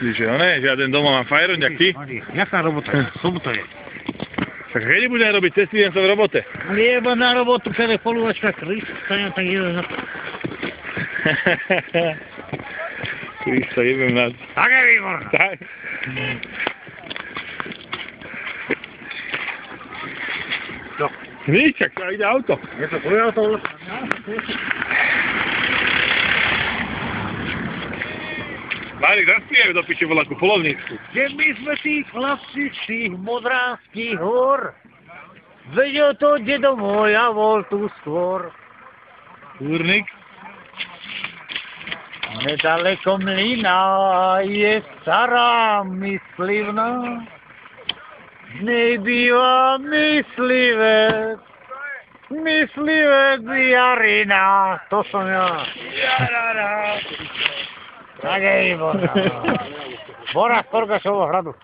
myslíš, že ne? Že ja ten doma mám fajron, jak ty? Jaká robota je? Sobota je. Tak kedy budem robiť cez týden som v robote? Lieba na robotu, keď je polovačka Krista, tak jedem na to. Krista, jebem na to. Tak je výborná. Tak. Čo? Nič, ak to ide auto. Je to tvoje auto? Marek, zaspievajú do piče voľakú polovnícku. Že my sme tí chlapci z tých Modránskych hor. Vedel to dedo môj a bol tu skôr. Kúrnik. Nedaleko mlyna je stará myslivna. Z nej býva myslivec. Myslivec Jarina. To som ja. Tak je výborná. Bora z Torgašovho hradu.